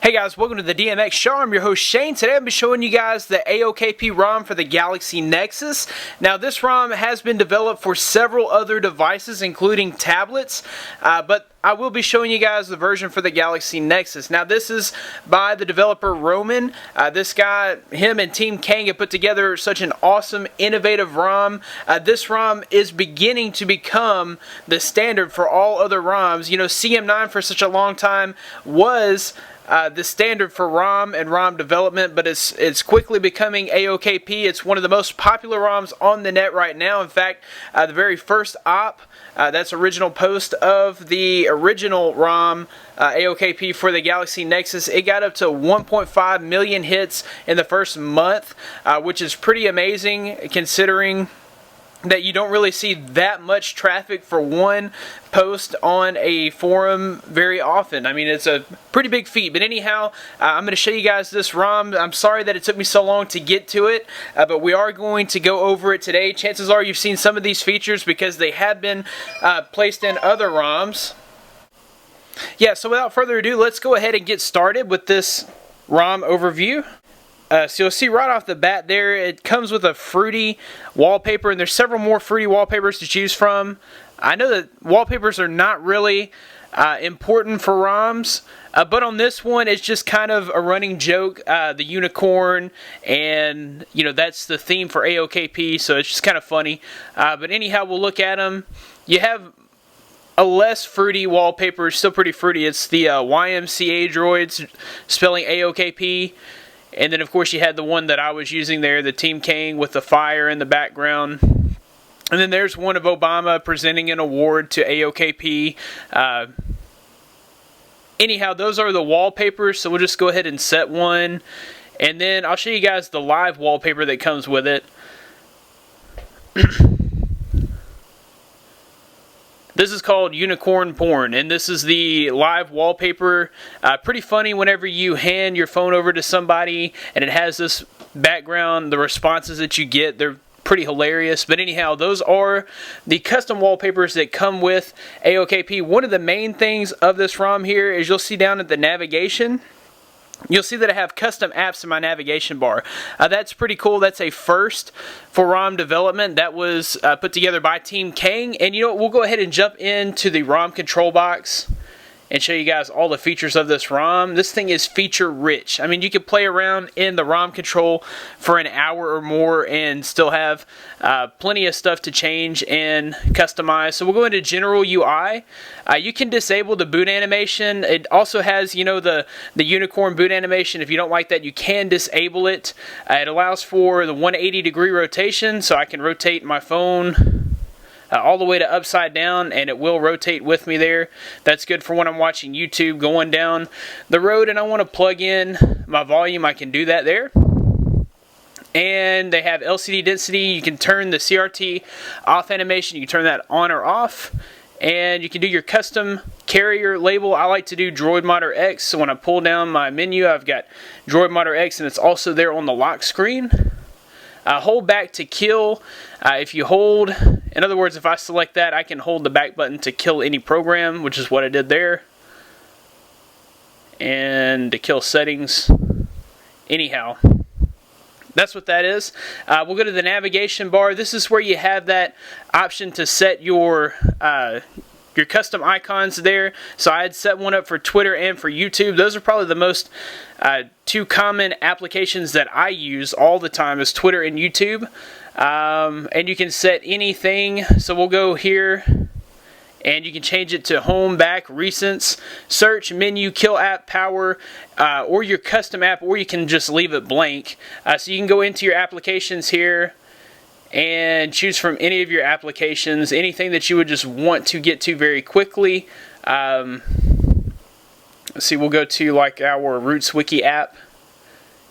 Hey guys, welcome to the DMX Show. I'm your host Shane. Today I'm going to be showing you guys the AOKP ROM for the Galaxy Nexus. Now this ROM has been developed for several other devices including tablets, but I will be showing you guys the version for the Galaxy Nexus. Now this is by the developer Roman. This guy, him and Team Kang have put together such an awesome, innovative ROM. This ROM is beginning to become the standard for all other ROMs. You know, CM9 for such a long time was the standard for ROM and ROM development, but it's quickly becoming AOKP. It's one of the most popular ROMs on the net right now. In fact, the very first op, that's original post of the original ROM AOKP for the Galaxy Nexus, it got up to 1.5 million hits in the first month, which is pretty amazing considering that you don't really see that much traffic for one post on a forum very often. I mean, it's a pretty big feat. But anyhow, I'm going to show you guys this ROM. I'm sorry that it took me so long to get to it, but we are going to go over it today. Chances are you've seen some of these features because they have been placed in other ROMs. Yeah, so without further ado, let's go ahead and get started with this ROM overview. So you'll see right off the bat there, it comes with a fruity wallpaper, and there's several more fruity wallpapers to choose from. I know that wallpapers are not really important for ROMs, but on this one, it's just kind of a running joke. The unicorn, and you know, that's the theme for AOKP, so it's just kind of funny. But anyhow, we'll look at them. You have a less fruity wallpaper, still pretty fruity. It's the YMCA droids spelling AOKP. And then, of course, you had the one that I was using there, the Team Kang with the fire in the background. And then there's one of Obama presenting an award to AOKP. Anyhow, those are the wallpapers, so we'll just go ahead and set one. And then I'll show you guys the live wallpaper that comes with it. This is called Unicorn Porn, and this is the live wallpaper. Pretty funny whenever you hand your phone over to somebody and it has this background, the responses that you get, they're pretty hilarious. But anyhow, those are the custom wallpapers that come with AOKP. One of the main things of this ROM here is you'll see down at the navigation, you'll see that I have custom apps in my navigation bar. That's pretty cool. That's a first for ROM development. That was put together by Team Kang. And you know what? We'll go ahead and jump into the ROM control box and show you guys all the features of this ROM. This thing is feature rich. I mean, you could play around in the ROM control for an hour or more and still have plenty of stuff to change and customize. So we'll go into general UI. You can disable the boot animation. It also has, you know, the unicorn boot animation. If you don't like that, you can disable it. It allows for the 180-degree rotation, so I can rotate my phone all the way to upside down, and it will rotate with me there. That's good for when I'm watching YouTube going down the road and I want to plug in my volume. I can do that there. And they have LCD density. You can turn the CRT off animation. You can turn that on or off. And you can do your custom carrier label. I like to do Droid Modder X. So when I pull down my menu, I've got Droid Modder X, and it's also there on the lock screen. Hold back to kill. If you hold, in other words, if I select that, I can hold the back button to kill any program, which is what I did there. And to kill settings. Anyhow, that's what that is. We'll go to the navigation bar. This is where you have that option to set your custom icons there. So I had set one up for Twitter and for YouTube. Those are probably the most two common applications that I use all the time, is Twitter and YouTube. And you can set anything. So we'll go here and you can change it to home, back, recents, search, menu, kill app, power, or your custom app, or you can just leave it blank. So you can go into your applications here and choose from any of your applications, anything that you would just want to get to very quickly. Let's see, we'll go to like our Roots Wiki app.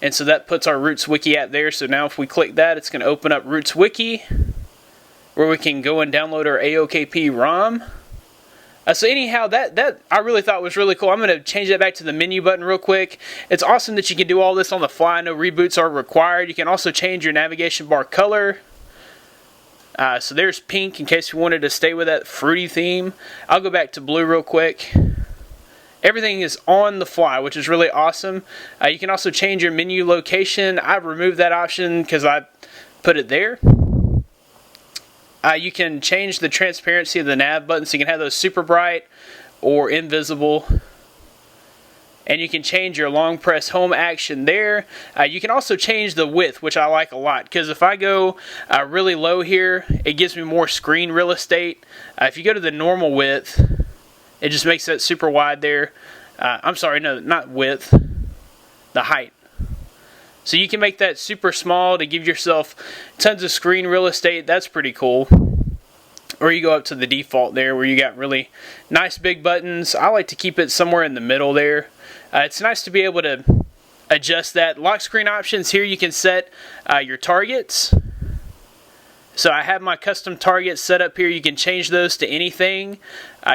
And so that puts our Roots Wiki app there. So now if we click that, it's going to open up Roots Wiki, where we can go and download our AOKP ROM. So anyhow, that I really thought was really cool. I'm going to change that back to the menu button real quick. It's awesome that you can do all this on the fly. No reboots are required. You can also change your navigation bar color. So there's pink in case you wanted to stay with that fruity theme. I'll go back to blue real quick. everything is on the fly, which is really awesome. You can also change your menu location. I've removed that option because I put it there. You can change the transparency of the nav buttons, so you can have those super bright or invisible. And you can change your long press home action there. You can also change the width, which I like a lot, because if I go really low here, it gives me more screen real estate. If you go to the normal width, it just makes that super wide there. I'm sorry, no, not width, the height. So you can make that super small to give yourself tons of screen real estate. That's pretty cool. Or you go up to the default there where you got really nice big buttons. I like to keep it somewhere in the middle there. It's nice to be able to adjust that. Lock screen options, here you can set your targets. So I have my custom targets set up here. You can change those to anything.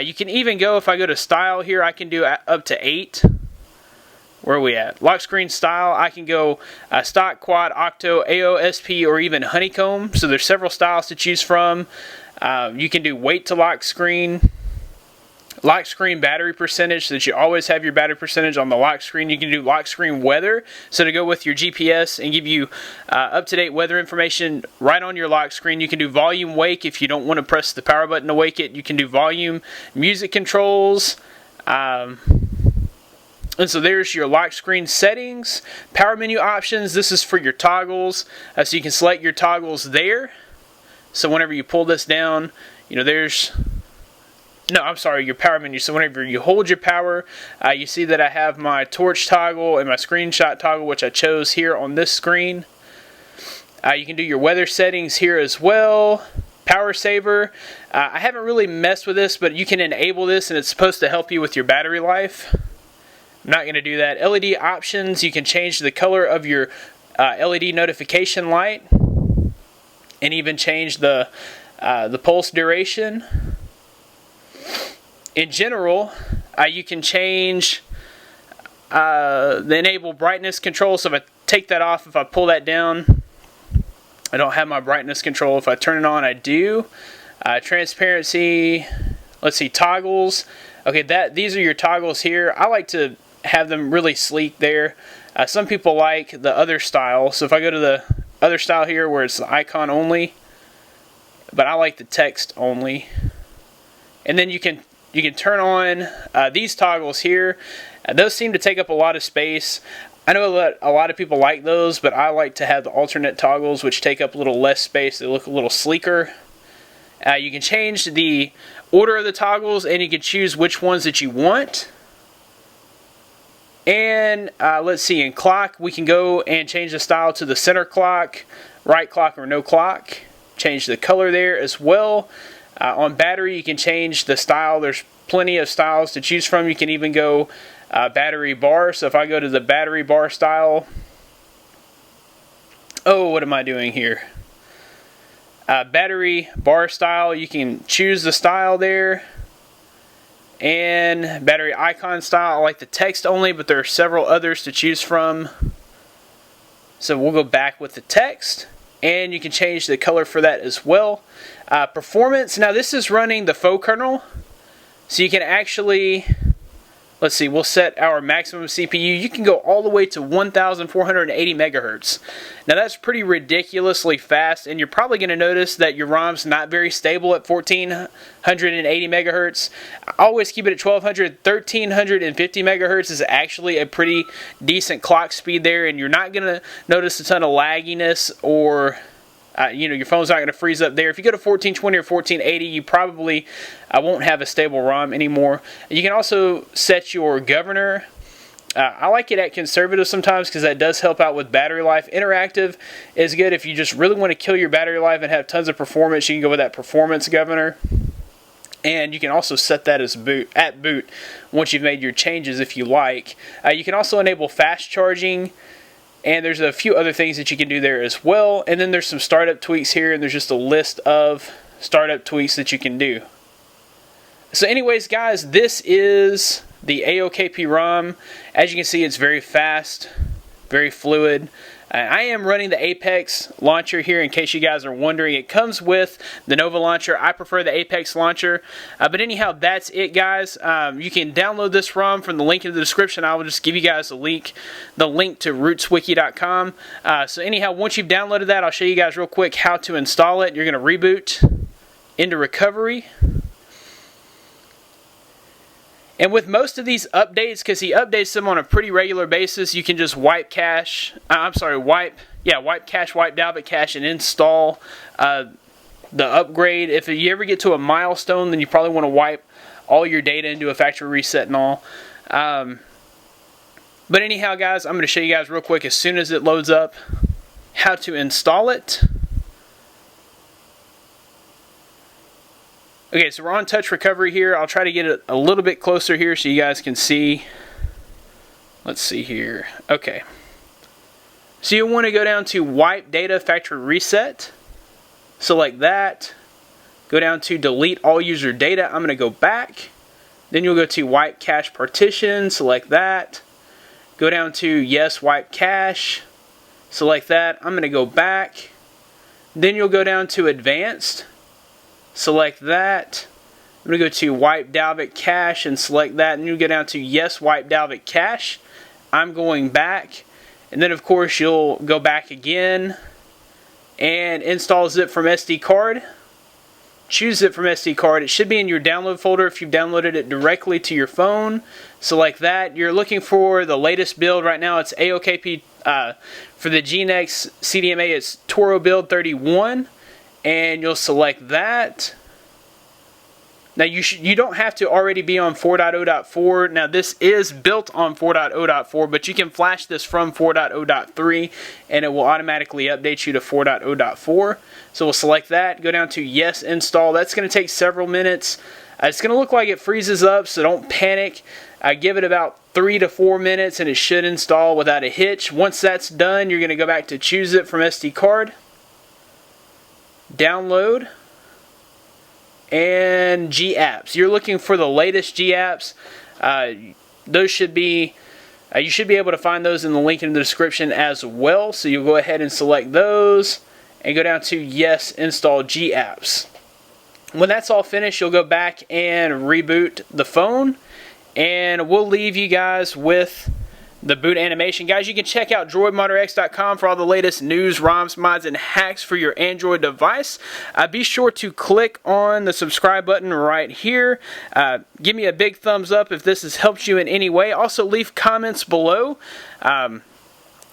You can even go, if I go to style here, I can do up to 8. Where are we at? Lock screen style, I can go stock, quad, octo, AOSP, or even honeycomb. So there's several styles to choose from. You can do wait to lock screen battery percentage, so that you always have your battery percentage on the lock screen. You can do lock screen weather, so to go with your GPS and give you up-to-date weather information right on your lock screen. You can do volume wake if you don't want to press the power button to wake it. You can do volume music controls. And so there's your lock screen settings. Power menu options, this is for your toggles. So you can select your toggles there. So whenever you pull this down, you know, there's... No, I'm sorry, your power menu. So whenever you hold your power, you see that I have my torch toggle and my screenshot toggle, which I chose here on this screen. You can do your weather settings here as well. Power saver. I haven't really messed with this, but you can enable this and it's supposed to help you with your battery life. I'm not going to do that. LED options, you can change the color of your LED notification light and even change the pulse duration. In general, you can change the enable brightness control. So if I take that off, if I pull that down, I don't have my brightness control. If I turn it on, I do. Transparency, let's see, toggles. Okay, these are your toggles here. I like to have them really sleek there. Some people like the other style. So if I go to the other style here where it's the icon only, but I like the text only. And then you can turn on these toggles here. Those seem to take up a lot of space. I know that a lot of people like those, but I like to have the alternate toggles, which take up a little less space. They look a little sleeker. You can change the order of the toggles, and you can choose which ones that you want. And let's see, in clock, we can go and change the style to the center clock, right clock, or no clock. Change the color there as well. On battery, you can change the style. There's plenty of styles to choose from. You can even go battery bar. So if I go to the battery bar style, oh, what am I doing here? Battery bar style, you can choose the style there. And battery icon style, I like the text only, but there are several others to choose from. So we'll go back with the text. And you can change the color for that as well. Performance, now this is running the faux kernel. So you can actually, let's see, we'll set our maximum CPU. You can go all the way to 1,480 megahertz. Now that's pretty ridiculously fast, and you're probably going to notice that your ROM's not very stable at 1,480 megahertz. I always keep it at 1,200. 1,350 megahertz is actually a pretty decent clock speed there, and you're not going to notice a ton of lagginess or your phone's not going to freeze up there. If you go to 1420 or 1480, you probably won't have a stable ROM anymore. You can also set your governor. I like it at conservative sometimes because that does help out with battery life. Interactive is good if you just really want to kill your battery life and have tons of performance. You can go with that performance governor. And you can also set that as at boot once you've made your changes if you like. You can also enable fast charging. And there's a few other things that you can do there as well. And then there's some startup tweaks here, and there's just a list of startup tweaks that you can do. So anyways, guys, this is the AOKP ROM. As you can see, it's very fast, very fluid. I am running the Apex launcher here in case you guys are wondering. It comes with the Nova launcher. I prefer the Apex launcher. But anyhow, that's it, guys. You can download this ROM from the link in the description. I will just give you guys the link to rootswiki.com. So anyhow, once you've downloaded that, I'll show you guys real quick how to install it. You're going to reboot into recovery. And with most of these updates, because he updates them on a pretty regular basis, you can just wipe cache, wipe cache, wipe Dalvik cache, and install the upgrade. If you ever get to a milestone, then you probably want to wipe all your data and do a factory reset and all. But anyhow, guys, I'm going to show you guys real quick as soon as it loads up how to install it. Okay, so we're on touch recovery here. I'll try to get it a little bit closer here so you guys can see. Let's see here. Okay. So you'll want to go down to wipe data factory reset. Select that. Go down to delete all user data. I'm going to go back. Then you'll go to wipe cache partition. Select that. Go down to yes, wipe cache. Select that. I'm going to go back. Then you'll go down to advanced. Select that. I'm going to go to wipe Dalvik cache and select that. And you'll go down to yes, wipe Dalvik cache. I'm going back. And then of course you'll go back again and install zip from SD card. Choose zip from SD card. It should be in your download folder if you've downloaded it directly to your phone. Select that. You're looking for the latest build. Right now it's AOKP. For the Nexus Cdma it's Toro build 31. And you'll select that. Now you don't have to already be on 4.0.4. Now this is built on 4.0.4, but you can flash this from 4.0.3 and it will automatically update you to 4.0.4. So we'll select that, go down to yes, install. That's going to take several minutes. It's going to look like it freezes up, so don't panic. Give it about 3 to 4 minutes and it should install without a hitch. Once that's done, you're going to go back to choose it from SD card. Download and G-apps. You're looking for the latest G-apps. Those should be you should be able to find those in the link in the description as well. So you'll go ahead and select those and go down to yes, install G-apps. When that's all finished, you'll go back and reboot the phone, and we'll leave you guys with the boot animation. Guys, you can check out droidmodderx.com for all the latest news, ROMs, mods, and hacks for your Android device. Be sure to click on the subscribe button right here. Give me a big thumbs up if this has helped you in any way. Also, leave comments below.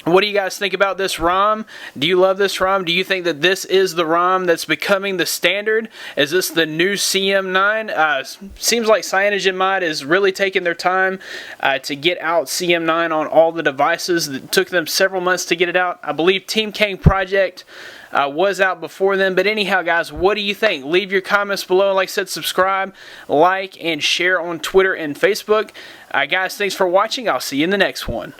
What do you guys think about this ROM? Do you love this ROM? Do you think that this is the ROM that's becoming the standard? Is this the new CM9? Seems like Cyanogen Mod is really taking their time to get out CM9 on all the devices. It took them several months to get it out. I believe Team Kang Project was out before them. But anyhow, guys, what do you think? Leave your comments below. Like I said, subscribe, like, and share on Twitter and Facebook. Guys, thanks for watching. I'll see you in the next one.